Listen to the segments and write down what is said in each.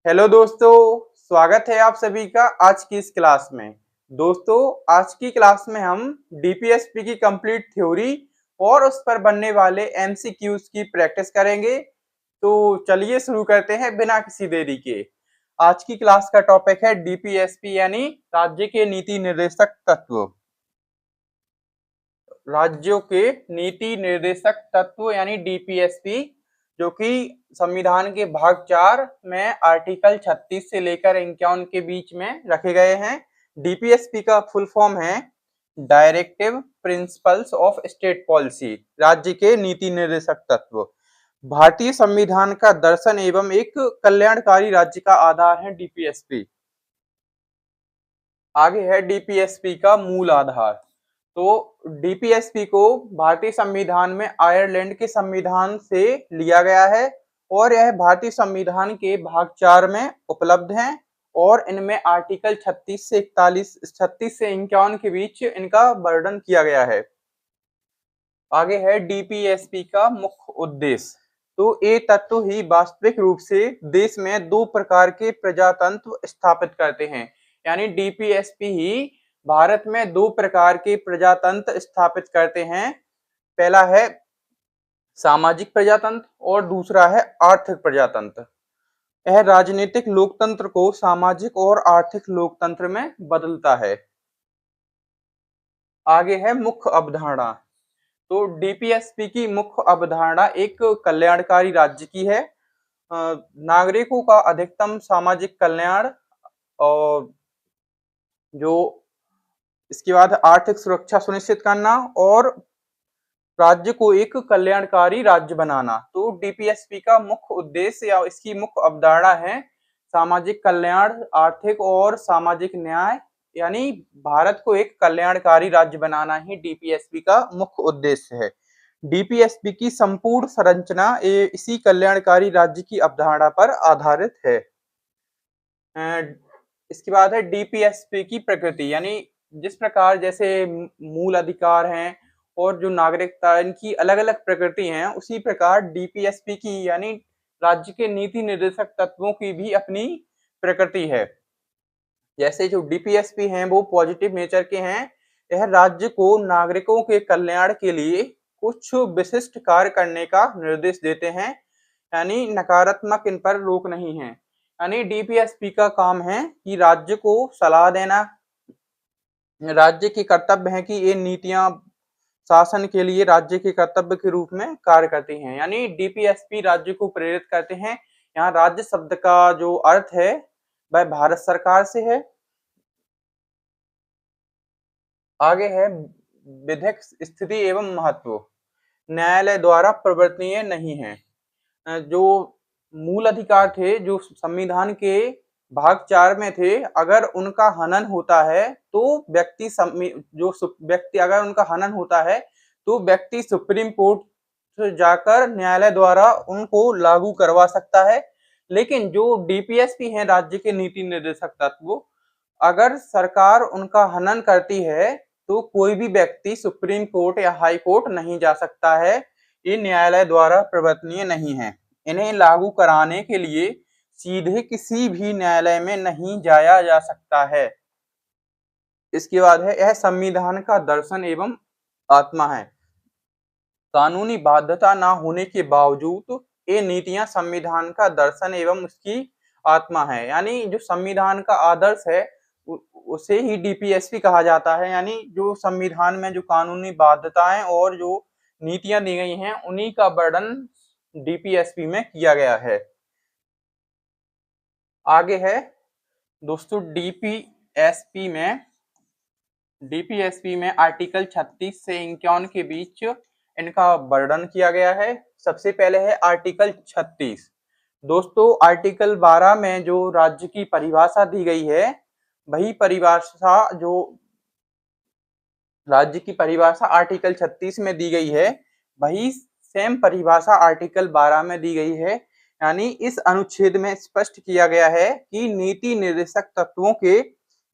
Hello दोस्तों, स्वागत है आप सभी का आज की इस क्लास में। दोस्तों, आज की क्लास में हम डीपीएसपी की कंप्लीट थ्योरी और उस पर बनने वाले एमसीक्यूज की प्रैक्टिस करेंगे। तो चलिए शुरू करते हैं बिना किसी देरी के। आज की क्लास का टॉपिक है डीपीएसपी यानी राज्य के नीति निर्देशक तत्व। राज्यों के नीति निर्देशक तत्व यानी डीपीएसपी, जो कि संविधान के भाग 4 में आर्टिकल 36 से लेकर 51 के बीच में रखे गए हैं। डीपीएसपी का फुल फॉर्म है directive principles of state policy, राज्य के नीति निर्देशक तत्व। भारतीय संविधान का दर्शन एवं एक कल्याणकारी राज्य का आधार है डीपीएसपी। आगे है डीपीएसपी का मूल आधार। तो डीपीएसपी को भारतीय संविधान में आयरलैंड के संविधान से लिया गया है और यह भारतीय संविधान के भाग 4 में उपलब्ध है और इनमें आर्टिकल 36 से 51 के बीच इनका वर्णन किया गया है। आगे है डीपीएसपी का मुख्य उद्देश्य। तो ये तत्व ही वास्तविक रूप से देश में दो प्रकार के प्रजातंत्र स्थापित करते हैं, यानी डीपीएसपी ही भारत में दो प्रकार के प्रजातंत्र स्थापित करते हैं। पहला है सामाजिक प्रजातंत्र और दूसरा है आर्थिक प्रजातंत्र। यह राजनीतिक लोकतंत्र को सामाजिक और आर्थिक लोकतंत्र में बदलता है। आगे है मुख्य अवधारणा। तो डीपीएसपी की मुख्य अवधारणा एक कल्याणकारी राज्य की है। नागरिकों का अधिकतम सामाजिक कल्याण और जो इसके बाद आर्थिक सुरक्षा सुनिश्चित करना और राज्य को एक कल्याणकारी राज्य बनाना। तो डीपीएसपी का मुख्य उद्देश्य या इसकी मुख्य अवधारणा है सामाजिक कल्याण, आर्थिक और सामाजिक न्याय, यानी भारत को एक कल्याणकारी राज्य बनाना ही डीपीएसपी का मुख्य उद्देश्य है। डीपीएसपी की संपूर्ण संरचना इसी कल्याणकारी राज्य की अवधारणा पर आधारित है। इसके बाद है डीपीएसपी की प्रकृति, यानी जिस प्रकार जैसे मूल अधिकार हैं और जो नागरिकता, इनकी अलग अलग प्रकृति हैं, उसी प्रकार डीपीएसपी की यानी राज्य के नीति निर्देशक तत्वों की भी अपनी प्रकृति है। जैसे जो डीपीएसपी हैं वो पॉजिटिव नेचर के हैं। यह राज्य को नागरिकों के कल्याण के लिए कुछ विशिष्ट कार्य करने का निर्देश देते हैं, यानी नकारात्मक इन पर रोक नहीं है। यानी डीपीएसपी का काम है कि राज्य को सलाह देना। राज्य की कर्तव्य है कि ये नीतियां शासन के लिए राज्य के कर्तव्य के रूप में कार्य करती हैं, यानी डीपीएसपी राज्य को प्रेरित करते हैं। यहाँ राज्य शब्द का जो अर्थ है वह भारत सरकार से है। आगे है विधिक स्थिति एवं महत्व। न्यायालय द्वारा प्रवर्तनीय नहीं है। जो मूल अधिकार थे जो संविधान के भाग 4 में थे, अगर उनका हनन होता है तो व्यक्ति अगर उनका हनन होता है तो व्यक्ति सुप्रीम कोर्ट जाकर न्यायालय द्वारा उनको लागू करवा सकता है। लेकिन जो डीपीएसपी हैं राज्य के नीति निर्देशक तत्व, अगर सरकार उनका हनन करती है तो कोई भी व्यक्ति सुप्रीम कोर्ट या हाई कोर्ट नहीं जा सकता है। ये न्यायालय द्वारा प्रवर्तनीय नहीं है। इन्हें लागू कराने के लिए सीधे किसी भी न्यायालय में नहीं जाया जा सकता है। इसके बाद है यह संविधान का दर्शन एवं आत्मा है। कानूनी बाध्यता न होने के बावजूद ये नीतियां संविधान का दर्शन एवं उसकी आत्मा है, यानी जो संविधान का आदर्श है उसे ही डीपीएसपी कहा जाता है। यानी जो संविधान में जो कानूनी बाध्यताएं और जो नीतियां दी गई हैं उन्हीं का वर्णन डीपीएसपी में किया गया है। आगे है दोस्तों डीपीएसपी में आर्टिकल 36 से 51 के बीच इनका वर्णन किया गया है। सबसे पहले है आर्टिकल 36। दोस्तों, आर्टिकल 12 में जो राज्य की परिभाषा दी गई है, वही परिभाषा जो राज्य की परिभाषा आर्टिकल 36 में दी गई है, वही सेम परिभाषा आर्टिकल 12 में दी गई है। यानी इस अनुच्छेद में स्पष्ट किया गया है कि नीति निर्देशक तत्वों के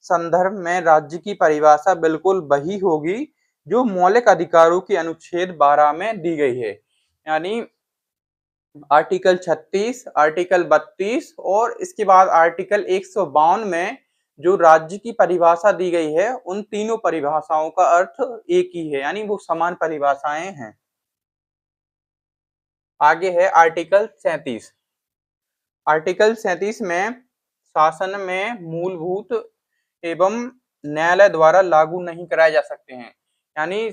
संदर्भ में राज्य की परिभाषा बिल्कुल वही होगी जो मौलिक अधिकारों के अनुच्छेद 12 में दी गई है। यानी आर्टिकल 36, आर्टिकल 32 और इसके बाद आर्टिकल 152 में जो राज्य की परिभाषा दी गई है, उन तीनों परिभाषाओं का अर्थ एक ही है, यानी वो समान परिभाषाएं हैं। आगे है आर्टिकल 37। आर्टिकल 37 में शासन में मूलभूत एवं न्यायालय द्वारा लागू नहीं कराए जा सकते हैं। यानी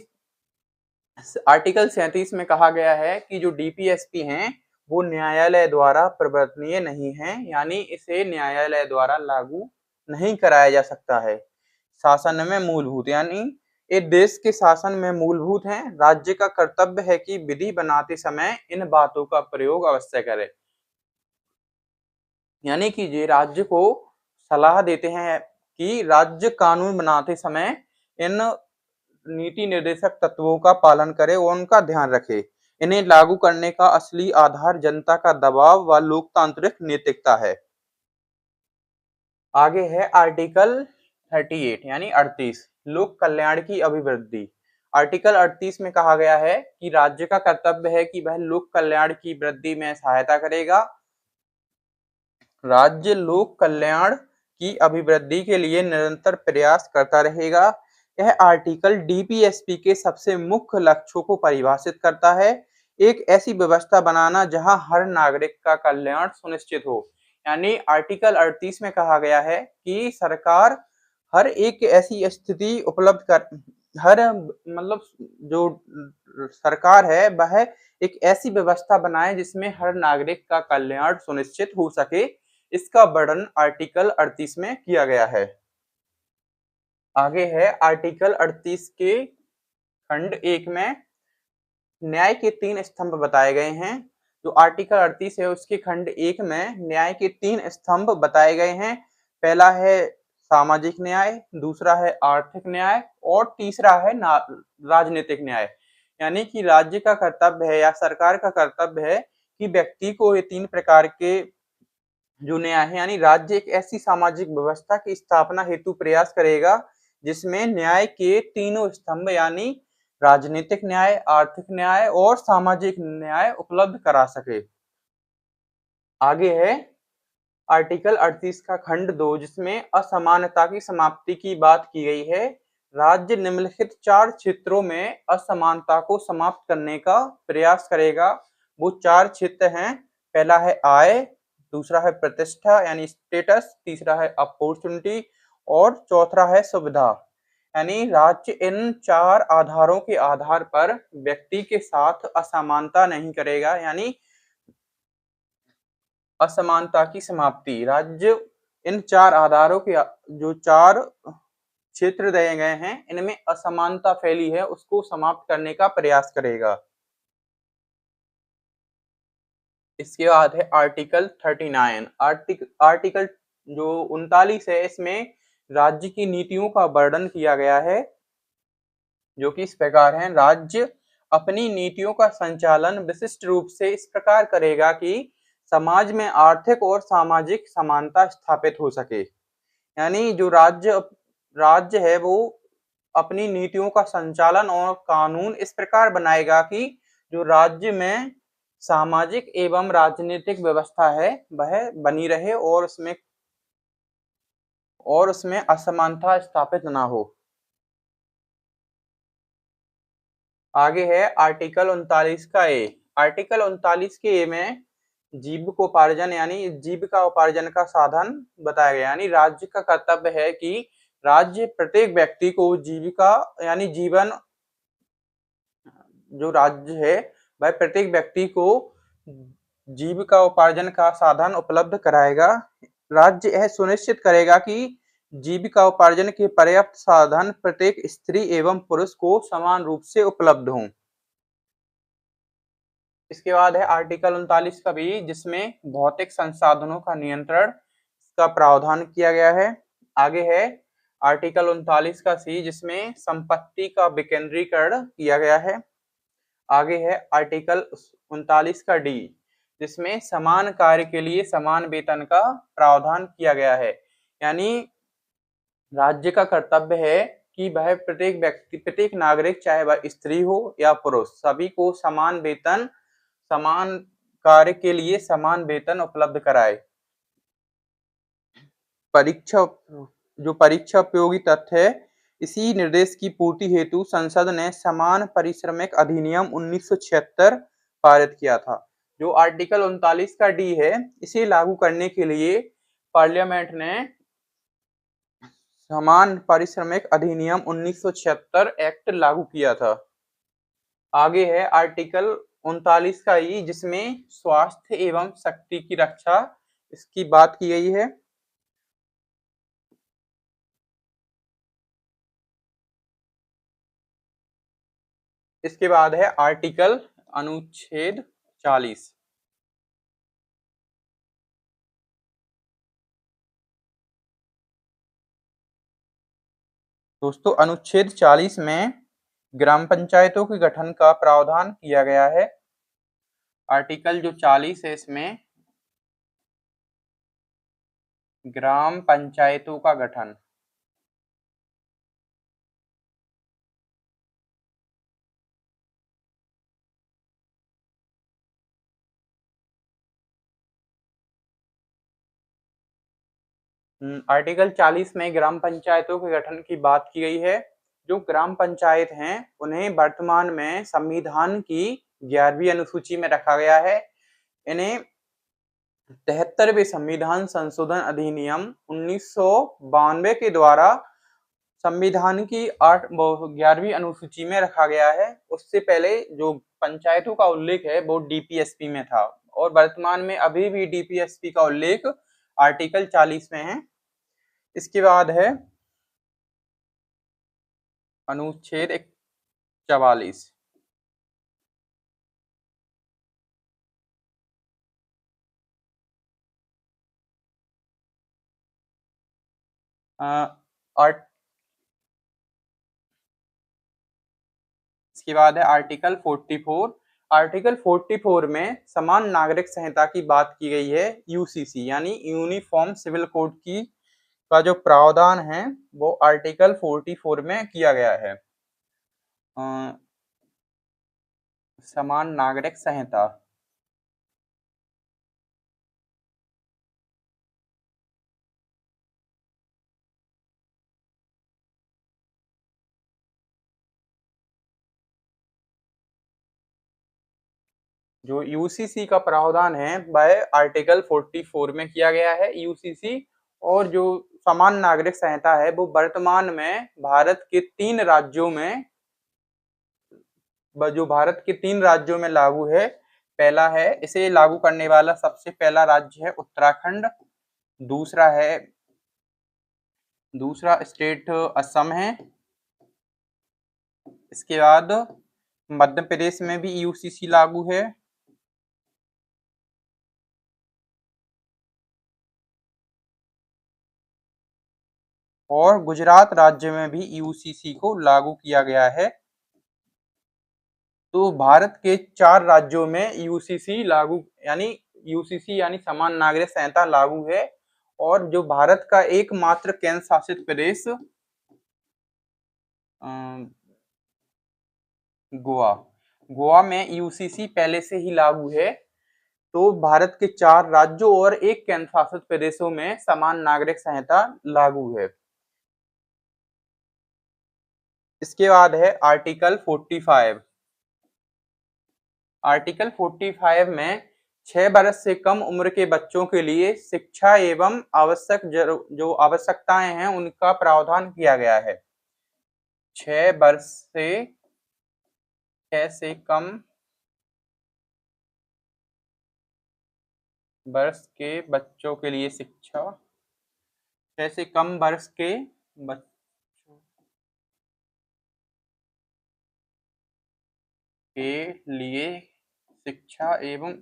आर्टिकल 37 में कहा गया है कि जो डीपीएसपी हैं वो न्यायालय द्वारा प्रवर्तनीय नहीं है, यानी इसे न्यायालय द्वारा लागू नहीं कराया जा सकता है। शासन में मूलभूत यानी ये देश के शासन में मूलभूत हैं। राज्य का कर्तव्य है कि विधि बनाते समय इन बातों का प्रयोग अवश्य करे। यानी कि ये राज्य को सलाह देते हैं कि राज्य कानून बनाते समय इन नीति निर्देशक तत्वों का पालन करे और उनका ध्यान रखे। इन्हें लागू करने का असली आधार जनता का दबाव व लोकतांत्रिक नैतिकता है। आगे है आर्टिकल 38 यानी 38 लोक कल्याण की अभिवृद्धि। आर्टिकल 38 में कहा गया है कि राज्य का कर्तव्य है कि वह लोक कल्याण की वृद्धि में सहायता करेगा। राज्य लोक कल्याण की अभिवृद्धि के लिए निरंतर प्रयास करता रहेगा। यह आर्टिकल डीपीएसपी के सबसे मुख्य लक्ष्यों को परिभाषित करता है। एक ऐसी व्यवस्था बनाना जहां हर नागरिक का कल्याण सुनिश्चित हो। यानी आर्टिकल 38 में कहा गया है कि सरकार हर एक ऐसी स्थिति उपलब्ध कर हर मतलब जो सरकार है वह एक ऐसी व्यवस्था बनाए जिसमें हर नागरिक का कल्याण सुनिश्चित हो सके। इसका वर्णन आर्टिकल 38 में किया गया है। आगे है आर्टिकल 38 के खंड 1 में न्याय के 3 स्तंभ बताए गए हैं। जो आर्टिकल 38 है उसके खंड 1 में न्याय के 3 स्तंभ बताए गए हैं। पहला है सामाजिक न्याय, दूसरा है आर्थिक न्याय और तीसरा है राजनीतिक न्याय। यानी कि राज्य का कर्तव्य है या सरकार का कर्तव्य है कि व्यक्ति को ये 3 प्रकार के जो न्याय है, यानी राज्य एक ऐसी सामाजिक व्यवस्था की स्थापना हेतु प्रयास करेगा जिसमें न्याय के तीनों स्तंभ यानी राजनीतिक न्याय, आर्थिक न्याय और सामाजिक न्याय उपलब्ध करा सके। आगे है आर्टिकल 38 का खंड 2 जिसमें असमानता की समाप्ति की बात की गई है। राज्य निम्नलिखित 4 क्षेत्रों में असमानता को समाप्त करने का प्रयास करेगा। वो 4 क्षेत्र हैं। पहला है आय, दूसरा है प्रतिष्ठा यानी स्टेटस, तीसरा है अपॉर्चुनिटी और चौथा है सुविधा। यानी राज्य इन 4 आधारों के आधार पर व्यक्ति के साथ असमानता नहीं करेगा। यानी असमानता की समाप्ति राज्य इन 4 आधारों के जो 4 क्षेत्र दिए गए हैं इनमें असमानता फैली है उसको समाप्त करने का प्रयास करेगा। इसके बाद है आर्टिकल 39। आर्टिकल जो 39 है इसमें राज्य की नीतियों का वर्णन किया गया है जो कि इस प्रकार है। राज्य अपनी नीतियों का संचालन विशिष्ट रूप से इस प्रकार करेगा कि समाज में आर्थिक और सामाजिक समानता स्थापित हो सके। यानी जो राज्य है वो अपनी नीतियों का संचालन और कानून इस प्रकार बनाएगा कि जो राज्य में सामाजिक एवं राजनीतिक व्यवस्था है वह बनी रहे और उसमें असमानता स्थापित ना हो। आगे है आर्टिकल 39 का ए। आर्टिकल 39 के ए में जीविकोपार्जन यानी जीविका उपार्जन का साधन बताया गया। यानी राज्य का कर्तव्य है कि राज्य प्रत्येक व्यक्ति को जीविका यानी जीवन जो राज्य है वह प्रत्येक व्यक्ति को जीविका उपार्जन का साधन उपलब्ध कराएगा। राज्य यह सुनिश्चित करेगा कि जीविका उपार्जन के पर्याप्त साधन प्रत्येक स्त्री एवं पुरुष को समान रूप से उपलब्ध हों। इसके बाद है आर्टिकल 39 का बी जिसमें भौतिक संसाधनों का नियंत्रण का प्रावधान किया गया है। आगे है आर्टिकल 39 का सी जिसमें संपत्ति का विकेंद्रीकरण किया गया है। आगे है आर्टिकल 39 का डी जिसमें समान कार्य के लिए समान वेतन का प्रावधान किया गया है। यानी राज्य का कर्तव्य है कि वह प्रत्येक नागरिक चाहे वह स्त्री हो या पुरुष सभी को समान वेतन, समान कार्य के लिए समान वेतन उपलब्ध कराए। परीक्षा जो परीक्षा उपयोगी तथ्य है, इसी निर्देश की पूर्ति हेतु संसद ने समान पारिश्रमिक अधिनियम 1976 पारित किया था। जो आर्टिकल 39 का डी है, इसे लागू करने के लिए पार्लियामेंट ने समान पारिश्रमिक अधिनियम 1976 एक्ट लागू किया था। आगे है आर्टिकल 39 का ई, जिसमें स्वास्थ्य एवं शक्ति की रक्षा इसकी बात की गई है। इसके बाद है आर्टिकल अनुच्छेद 40। दोस्तों, अनुच्छेद 40 में ग्राम पंचायतों के गठन का प्रावधान किया गया है। आर्टिकल जो 40 है, इसमें ग्राम पंचायतों का गठन। आर्टिकल 40 में ग्राम पंचायतों के गठन की बात की गई है। जो ग्राम पंचायत हैं, उन्हें वर्तमान में संविधान की 11वीं अनुसूची में रखा गया है। इन्हें 73वें संविधान संशोधन अधिनियम 1992 के द्वारा संविधान की 11वीं अनुसूची में रखा गया है। उससे पहले जो पंचायतों का उल्लेख है वो डीपीएसपी में था, और वर्तमान में अभी भी डीपीएसपी का उल्लेख आर्टिकल 40 में है। इसके बाद है अनुच्छेद 44। इसके बाद है आर्टिकल 44। आर्टिकल 44 में समान नागरिक संहिता की बात की गई है, यूसीसी यानी यूनिफॉर्म सिविल कोड की का जो प्रावधान है वो आर्टिकल 44 में किया गया है। समान नागरिक संहिता। जो यूसीसी का प्रावधान है वह आर्टिकल 44 में किया गया है, यूसीसी। और जो समान नागरिक संहिता है वो वर्तमान में भारत के 3 राज्यों में लागू है। पहला है, इसे लागू करने वाला सबसे पहला राज्य है उत्तराखंड। दूसरा स्टेट असम है। इसके बाद मध्य प्रदेश में भी यूसीसी लागू है। और गुजरात राज्य में भी यूसीसी को लागू किया गया है। तो भारत के 4 राज्यों में यूसीसी यानी समान नागरिक संहिता लागू है। और जो भारत का एकमात्र केंद्र शासित प्रदेश गोवा में यूसीसी पहले से ही लागू है। तो भारत के 4 राज्यों और एक केंद्र शासित प्रदेशों में समान नागरिक संहिता लागू है। इसके बाद है आर्टिकल 45। आर्टिकल 45 में 6 वर्ष से कम उम्र के बच्चों के लिए शिक्षा एवं जो आवश्यकताएं हैं उनका प्रावधान किया गया है। 6 से कम वर्ष के बच्चों के लिए शिक्षा। 6 से कम वर्ष के बच्चों के लिए शिक्षा एवं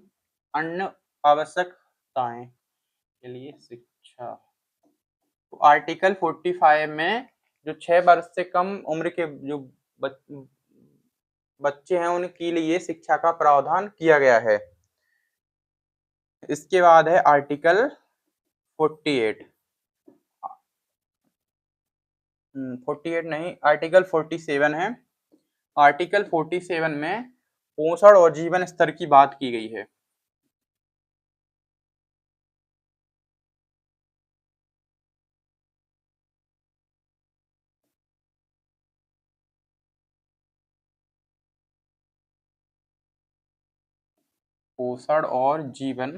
अन्य आवश्यकताएं के लिए शिक्षा। तो आर्टिकल 45 में जो 6 वर्ष से कम उम्र के जो बच्चे हैं उनके लिए शिक्षा का प्रावधान किया गया है। इसके बाद है आर्टिकल 48। 48 नहीं, आर्टिकल 47 है। आर्टिकल 47 में पोषण और जीवन स्तर की बात की गई है। पोषण और जीवन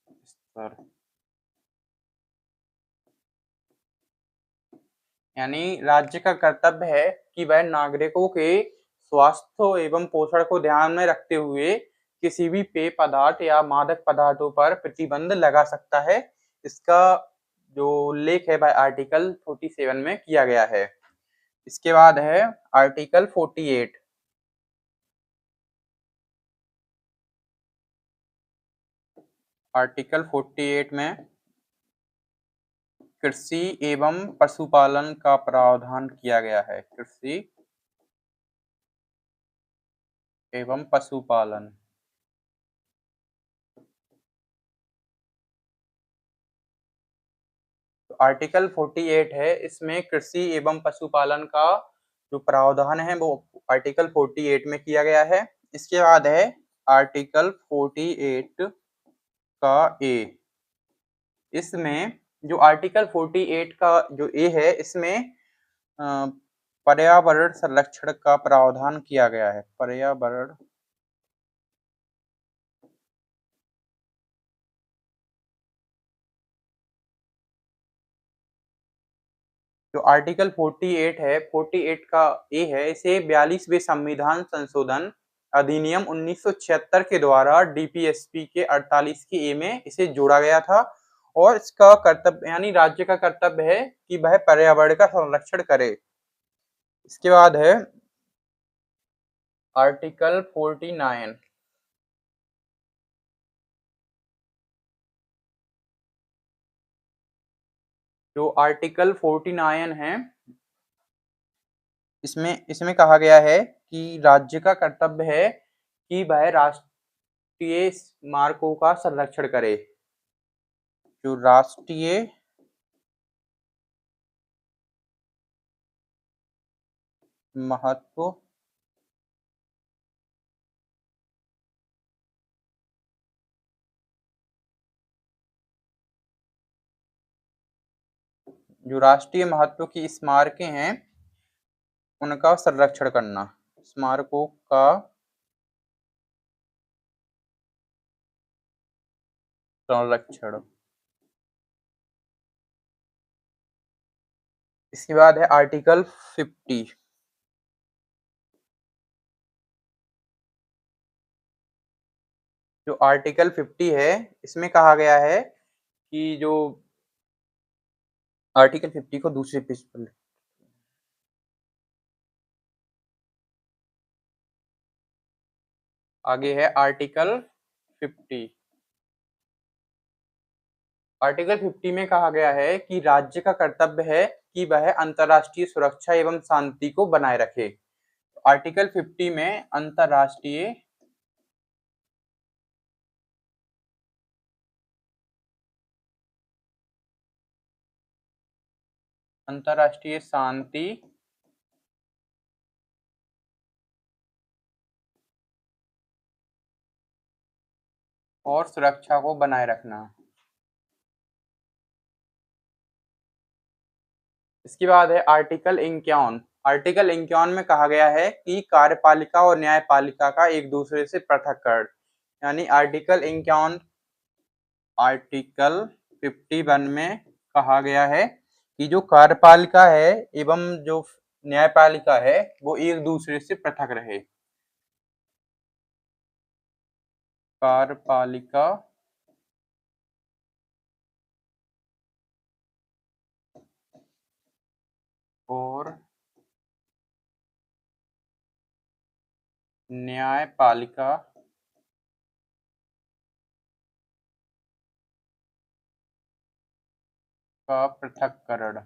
स्तर, यानी राज्य का कर्तव्य है कि वह नागरिकों के स्वास्थ्य एवं पोषण को ध्यान में रखते हुए किसी भी पेय पदार्थ या मादक पदार्थों पर प्रतिबंध लगा सकता है। इसका जो उल्लेख है वह आर्टिकल 47 में किया गया है। इसके बाद है आर्टिकल 48। आर्टिकल 48 में कृषि एवं पशुपालन का प्रावधान किया गया है। कृषि एवं पशुपालन, तो आर्टिकल 48 है, इसमें कृषि एवं पशुपालन का जो प्रावधान है वो आर्टिकल 48 में किया गया है। इसके बाद है आर्टिकल 48 का ए। इसमें जो आर्टिकल 48 का जो ए है, इसमें पर्यावरण संरक्षण का प्रावधान किया गया है। पर्यावरण जो आर्टिकल 48 है, 48 का ए है, इसे 42वें संविधान संशोधन अधिनियम 1976 के द्वारा डीपीएसपी के 48 के ए में इसे जोड़ा गया था और इसका कर्तव्य यानी राज्य का कर्तव्य है कि वह पर्यावरण का संरक्षण करे। इसके बाद है आर्टिकल 49। जो आर्टिकल 49 है, इसमें इसमें कहा गया है कि राज्य का कर्तव्य है कि वह राष्ट्रीय स्मारकों का संरक्षण करे। जो राष्ट्रीय महत्व जो राष्ट्रीय महत्व की स्मारकें हैं उनका संरक्षण करना। स्मारकों का संरक्षण। इसके बाद है आर्टिकल 50। जो आर्टिकल 50 है, इसमें कहा गया है कि जो आर्टिकल 50 को दूसरे पेज पर आगे है आर्टिकल 50। आर्टिकल 50 में कहा गया है कि राज्य का कर्तव्य है कि वह अंतर्राष्ट्रीय सुरक्षा एवं शांति को बनाए रखे। आर्टिकल 50 में अंतर्राष्ट्रीय शांति और सुरक्षा को बनाए रखना। इसके बाद है आर्टिकल 51। आर्टिकल 51 में कहा गया है कि कार्यपालिका और न्यायपालिका का एक दूसरे से पृथक्करण, यानी आर्टिकल 51 आर्टिकल 51 में कहा गया है कि जो कार्यपालिका है एवं जो न्यायपालिका है वो एक दूसरे से पृथक रहे। कार्यपालिका और न्यायपालिका का पृथक्करण।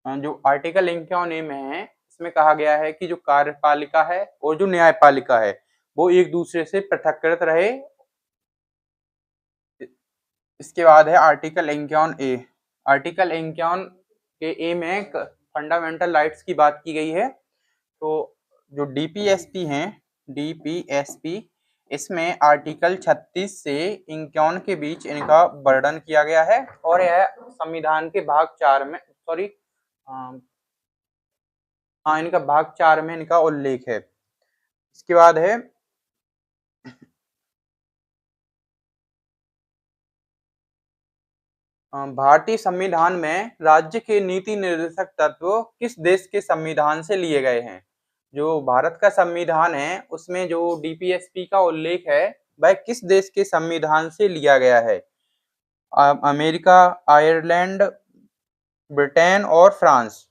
जो आर्टिकल 51 ए में है, इसमें कहा गया है कि जो कार्यपालिका है और जो न्यायपालिका है वो एक दूसरे से पृथक्कृत रहे। इसके बाद है आर्टिकल 51 ए। आर्टिकल 51 के ए में फंडामेंटल राइट्स की बात की गई है। तो जो डीपीएसपी हैं, डीपीएसपी, इसमें आर्टिकल 36 से 51 के बीच इनका वर्णन किया गया है और यह संविधान के भाग 4 में हाँ, इनका भाग 4 में इनका उल्लेख है। इसके बाद है भारतीय संविधान में राज्य के नीति निर्देशक तत्व किस देश के संविधान से लिए गए हैं? जो भारत का संविधान है उसमें जो डीपीएसपी का उल्लेख है वह किस देश के संविधान से लिया गया है? अमेरिका, आयरलैंड, ब्रिटेन और फ्रांस।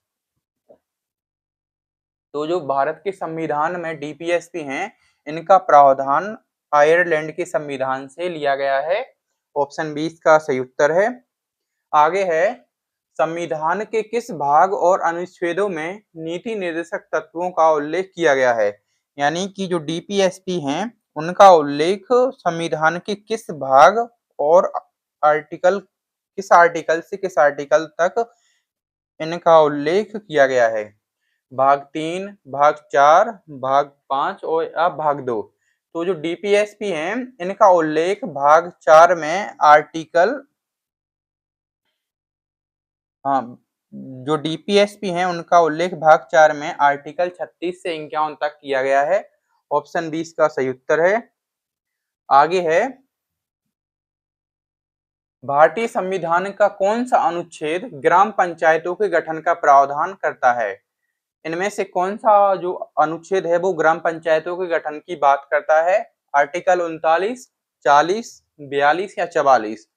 तो जो भारत के संविधान में डीपीएसपी हैं इनका प्रावधान आयरलैंड के संविधान से लिया गया है। ऑप्शन 20 का सही उत्तर है। आगे है संविधान के किस भाग और अनुच्छेदों में नीति निर्देशक तत्वों का उल्लेख किया गया है? यानी कि जो डीपीएसपी हैं उनका उल्लेख संविधान के किस भाग और किस आर्टिकल से किस आर्टिकल तक इनका उल्लेख किया गया है? भाग 3, भाग 4, भाग 5 और या भाग 2। तो जो डीपीएसपी हैं इनका उल्लेख भाग 4 में आर्टिकल जो डीपीएसपी हैं उनका उल्लेख भाग 4 में आर्टिकल 36 से 51 तक किया गया है। ऑप्शन 20 का सही उत्तर है। आगे है भारतीय संविधान का कौन सा अनुच्छेद ग्राम पंचायतों के गठन का प्रावधान करता है? इनमें से कौन सा जो अनुच्छेद है वो ग्राम पंचायतों के गठन की बात करता है? आर्टिकल 39, 40, 42 या 44?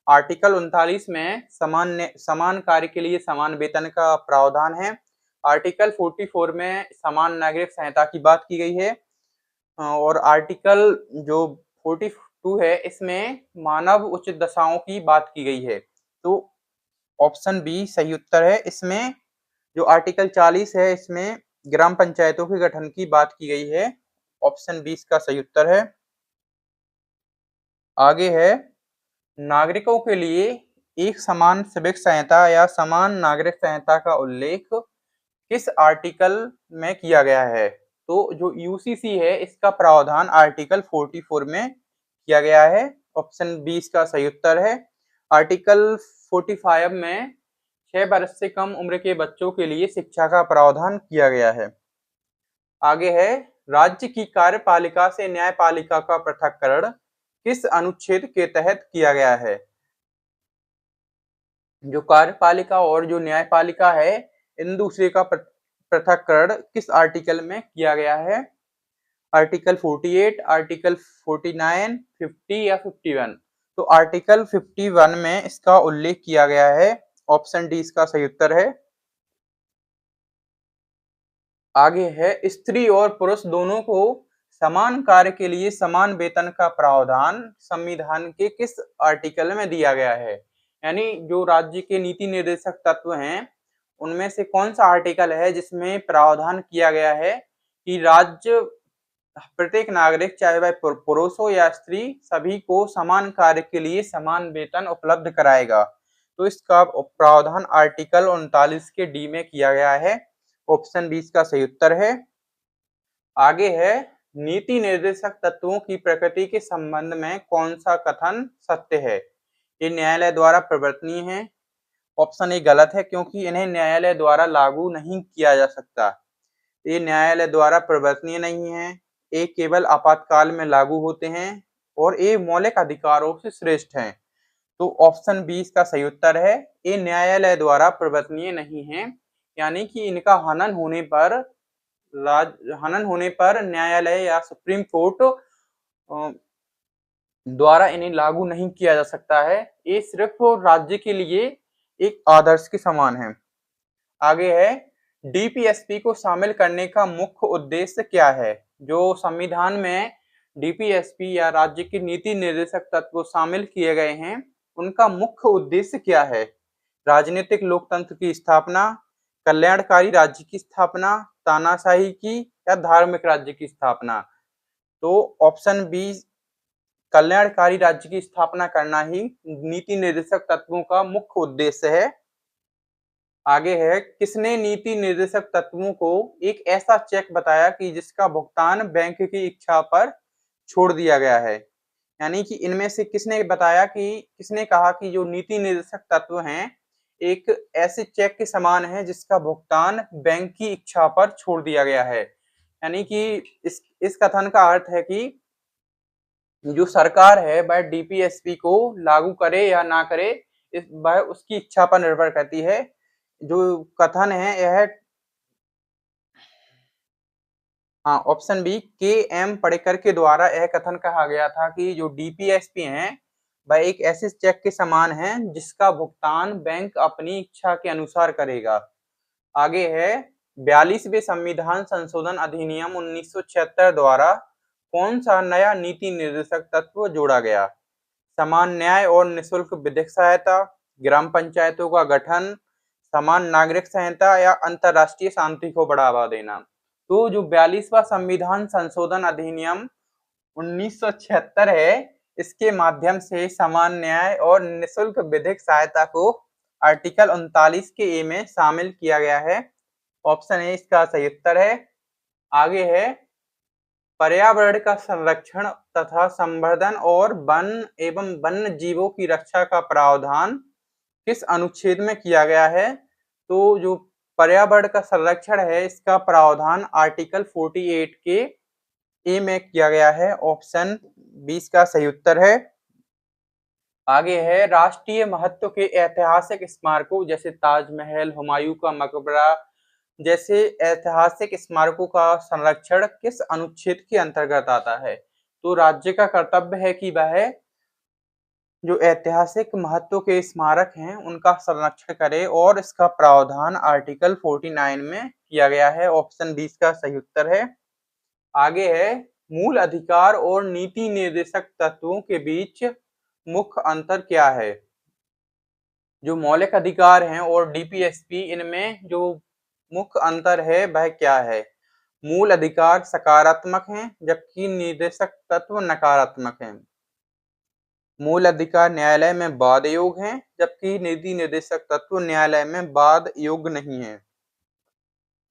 आर्टिकल 39 में समान कार्य के लिए समान वेतन का प्रावधान है। आर्टिकल 44 में समान नागरिक संहिता की बात की गई है और आर्टिकल जो 42 है इसमें मानव उचित दशाओं की बात की गई है। तो ऑप्शन बी सही उत्तर है। इसमें जो आर्टिकल 40 है इसमें ग्राम पंचायतों के गठन की बात की गई है। ऑप्शन 20 का सही उत्तर है। आगे है नागरिकों के लिए एक समान सिविक संहिता या समान नागरिक संहिता का उल्लेख किस आर्टिकल में किया गया है? तो जो यूसीसी है इसका प्रावधान आर्टिकल 44 में किया गया है। ऑप्शन 20 का सही उत्तर है। आर्टिकल 45 में 6 वर्ष से कम उम्र के बच्चों के लिए शिक्षा का प्रावधान किया गया है। आगे है राज्य की कार्यपालिका से न्यायपालिका का पृथक्करण किस अनुच्छेद के तहत किया गया है? जो कार्यपालिका और जो न्यायपालिका है इन दूसरे का पृथक्करण किस आर्टिकल में किया गया है? आर्टिकल 48, आर्टिकल 49, 50 या 51? तो आर्टिकल 51 में इसका उल्लेख किया गया है। ऑप्शन डी इसका सही उत्तर है। आगे है स्त्री और पुरुष दोनों को समान कार्य के लिए समान वेतन का प्रावधान संविधान के किस आर्टिकल में दिया गया है? यानी जो राज्य के नीति निर्देशक तत्व हैं उनमें से कौन सा आर्टिकल है जिसमें प्रावधान किया गया है कि राज्य प्रत्येक नागरिक चाहे वह पुरुष हो या स्त्री सभी को समान कार्य के लिए समान वेतन उपलब्ध कराएगा? तो इसका प्रावधान आर्टिकल 39 के डी में किया गया है। ऑप्शन 20 का सही उत्तर है। आगे है नीति निर्देशक तत्वों की प्रकृति के संबंध में कौन सा कथन सत्य है? ये न्यायालय द्वारा प्रवर्तनीय है। ऑप्शन ए गलत है क्योंकि इन्हें न्यायालय द्वारा लागू नहीं किया जा सकता। ये न्यायालय द्वारा प्रवर्तनीय नहीं है। ये केवल आपातकाल में लागू होते हैं और ये मौलिक अधिकारों से श्रेष्ठ हैं। तो ऑप्शन 20 का सही उत्तर है। ये न्यायालय द्वारा प्रवर्तनीय नहीं है यानी कि इनका हनन होने पर न्यायालय या सुप्रीम कोर्ट द्वारा इन्हें लागू नहीं किया जा सकता है। ये सिर्फ राज्य के लिए एक आदर्श के समान है। आगे है डीपीएसपी को शामिल करने का मुख्य उद्देश्य क्या है? जो संविधान में डीपीएसपी या राज्य के नीति निर्देशक तत्व शामिल किए गए हैं उनका मुख्य उद्देश्य क्या है? राजनीतिक लोकतंत्र की स्थापना, कल्याणकारी राज्य की स्थापना, तानाशाही की या धार्मिक राज्य की स्थापना? तो ऑप्शन बी कल्याणकारी राज्य की स्थापना करना ही नीति निर्देशक तत्वों का मुख्य उद्देश्य है। आगे है किसने नीति निर्देशक तत्वों को एक ऐसा चेक बताया कि जिसका भुगतान बैंक की इच्छा पर छोड़ दिया गया है? यानी कि इनमें से किसने कहा कि जो नीति निर्देशक तत्व हैं एक ऐसे चेक के समान है जिसका भुगतान बैंक की इच्छा पर छोड़ दिया गया है। यानी कि इस कथन का अर्थ है कि जो सरकार है वह डीपीएसपी को लागू करे या ना करे, वह उसकी इच्छा पर निर्भर करती है। जो कथन है यह ऑप्शन बी के एम पड़ेकर के द्वारा यह कथन कहा गया था कि जो डीपीएसपी हैं वह एक ऐसे चेक के समान है जिसका भुगतान बैंक अपनी इच्छा के अनुसार करेगा। आगे है 42वें संविधान संशोधन अधिनियम 1976 द्वारा कौन सा नया नीति निर्देशक तत्व जोड़ा गया? समान न्याय और निःशुल्क विधिक सहायता, ग्राम पंचायतों का गठन, समान नागरिक संहिता या अंतर्राष्ट्रीय शांति को बढ़ावा देना। तो जो 42वां संविधान संशोधन अधिनियम 1976 है, इसके माध्यम से समान न्याय और निःशुल्क विधिक सहायता को आर्टिकल 39 के ए में शामिल किया गया है। ऑप्शन ए इसका सही उत्तर है। आगे है पर्यावरण का संरक्षण तथा संवर्धन और वन एवं वन्य जीवों की रक्षा का प्रावधान किस अनुच्छेद में किया गया है? तो जो पर्यावरण का संरक्षण है इसका प्रावधान आर्टिकल 48 के ए में किया गया है। ऑप्शन 20 का सही उत्तर है। आगे है राष्ट्रीय महत्व के ऐतिहासिक स्मारकों जैसे ताजमहल, हुमायूं का मकबरा जैसे ऐतिहासिक स्मारकों का संरक्षण किस अनुच्छेद के अंतर्गत आता है? तो राज्य का कर्तव्य है कि वह जो ऐतिहासिक महत्व के स्मारक हैं उनका संरक्षण करे और इसका प्रावधान आर्टिकल 49 में किया गया है। ऑप्शन 20 का सही उत्तर है। आगे है मूल अधिकार और नीति निर्देशक तत्वों के बीच मुख्य अंतर क्या है? जो मौलिक अधिकार हैं और डीपीएसपी इनमें जो मुख्य अंतर है वह क्या है? मूल अधिकार सकारात्मक हैं जबकि निर्देशक तत्व नकारात्मक हैं। मूल अधिकार न्यायालय में वाद योग्य हैं जबकि नीति निर्देशक तत्व न्यायालय में वाद योग्य नहीं है।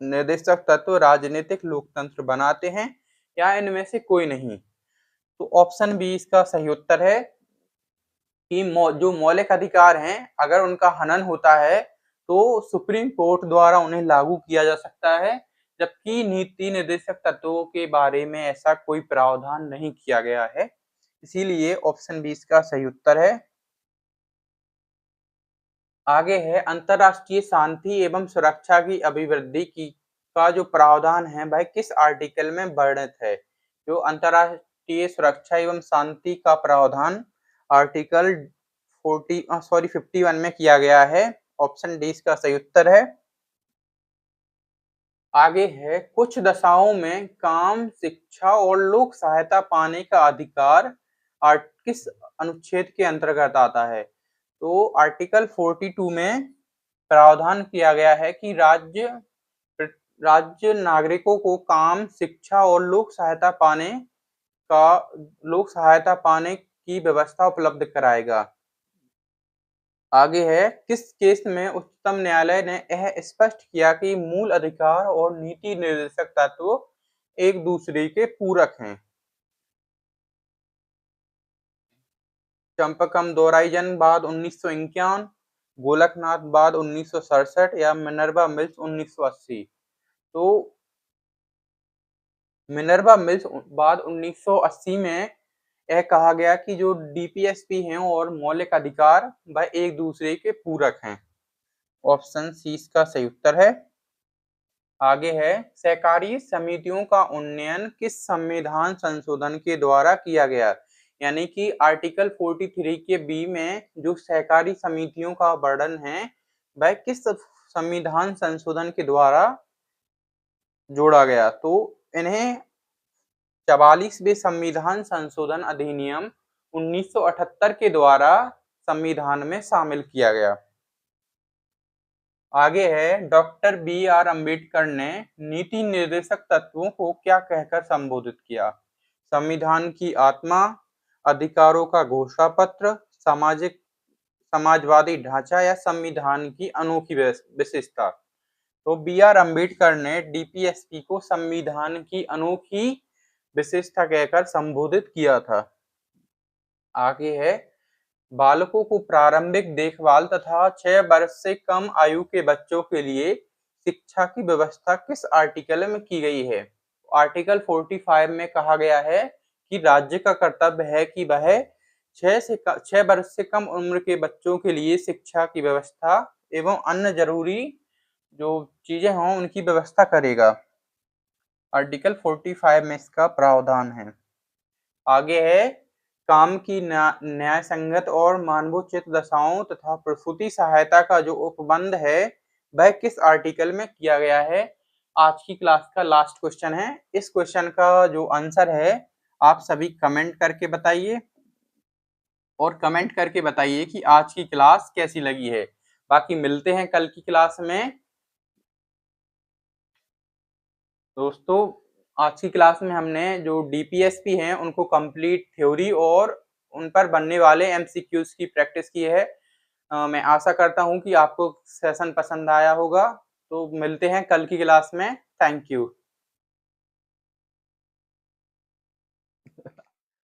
निर्देशक तत्व राजनीतिक लोकतंत्र बनाते हैं या इनमें से कोई नहीं। तो ऑप्शन बी इसका सही उत्तर है कि जो मौलिक अधिकार हैं अगर उनका हनन होता है तो सुप्रीम कोर्ट द्वारा उन्हें लागू किया जा सकता है, जबकि नीति निर्देशक तत्वों के बारे में ऐसा कोई प्रावधान नहीं किया गया है। इसीलिए ऑप्शन बी इसका सही उत्तर है। आगे है अंतरराष्ट्रीय शांति एवं सुरक्षा की अभिवृद्धि की का जो प्रावधान है वह किस आर्टिकल में वर्णित है? जो अंतरराष्ट्रीय सुरक्षा एवं शांति का प्रावधान आर्टिकल 51 में किया गया है। ऑप्शन डी इसका सही उत्तर है। आगे है कुछ दशाओं में काम, शिक्षा और लोक सहायता पाने का अधिकार किस अनुच्छेद के अंतर्गत आता है? तो आर्टिकल 42 में प्रावधान किया गया है कि राज्य नागरिकों को काम, शिक्षा और लोक सहायता पाने की व्यवस्था उपलब्ध कराएगा। आगे है किस केस में उच्चतम न्यायालय ने यह स्पष्ट किया कि मूल अधिकार और नीति निर्देशक तत्व एक दूसरे के पूरक हैं? चंपकम दोराईजन बाद 1951, गोलकनाथ बाद 1967 या मिनर्वा मिल्स 1980। तो मिनर्वा मिल्स बाद 1980 में यह कहा गया कि जो डीपीएसपी हैं और मौलिक अधिकार वह एक दूसरे के पूरक हैं। ऑप्शन सी इसका सही उत्तर है। आगे है सहकारी समितियों का उन्नयन किस संविधान संशोधन के द्वारा किया गया? यानी कि आर्टिकल 43 के बी में जो सहकारी समितियों का वर्णन है वह किस संविधान संशोधन के द्वारा जोड़ा गया? तो इन्हें 44वें संविधान संशोधन अधिनियम 1978 के द्वारा संविधान में शामिल किया गया। आगे है डॉक्टर बी आर अम्बेडकर ने नीति निर्देशक तत्वों को क्या कहकर संबोधित किया? संविधान की आत्मा, अधिकारों का घोषणा पत्र, समाजवादी ढांचा या संविधान की अनोखी विशेषता। तो बी आर अम्बेडकर ने डीपीएसपी को संविधान की अनोखी विशेषता कहकर संबोधित किया था। आगे है बालकों को प्रारंभिक देखभाल तथा 6 वर्ष से कम आयु के बच्चों के लिए शिक्षा की व्यवस्था किस आर्टिकल में की गई है? आर्टिकल 45 में कहा गया है कि राज्य का कर्तव्य है कि वह 6 वर्ष से कम उम्र के बच्चों के लिए शिक्षा की व्यवस्था एवं अन्य जरूरी जो चीजें हों उनकी व्यवस्था करेगा। आर्टिकल 45 में इसका प्रावधान है। आगे है काम की न्याय संगत और मानवोचित दशाओं तथा प्रसूति सहायता का जो उपबंध है वह किस आर्टिकल में किया गया है? आज की क्लास का लास्ट क्वेश्चन है। इस क्वेश्चन का जो आंसर है आप सभी कमेंट करके बताइए और कमेंट करके बताइए कि आज की क्लास कैसी लगी है। बाकी मिलते हैं कल की क्लास में। दोस्तों आज की क्लास में हमने जो डीपीएसपी हैं उनको कंप्लीट थ्योरी और उन पर बनने वाले एमसीक्यूज की प्रैक्टिस की है। मैं आशा करता हूं कि आपको सेशन पसंद आया होगा। तो मिलते हैं कल की क्लास में। Thank you.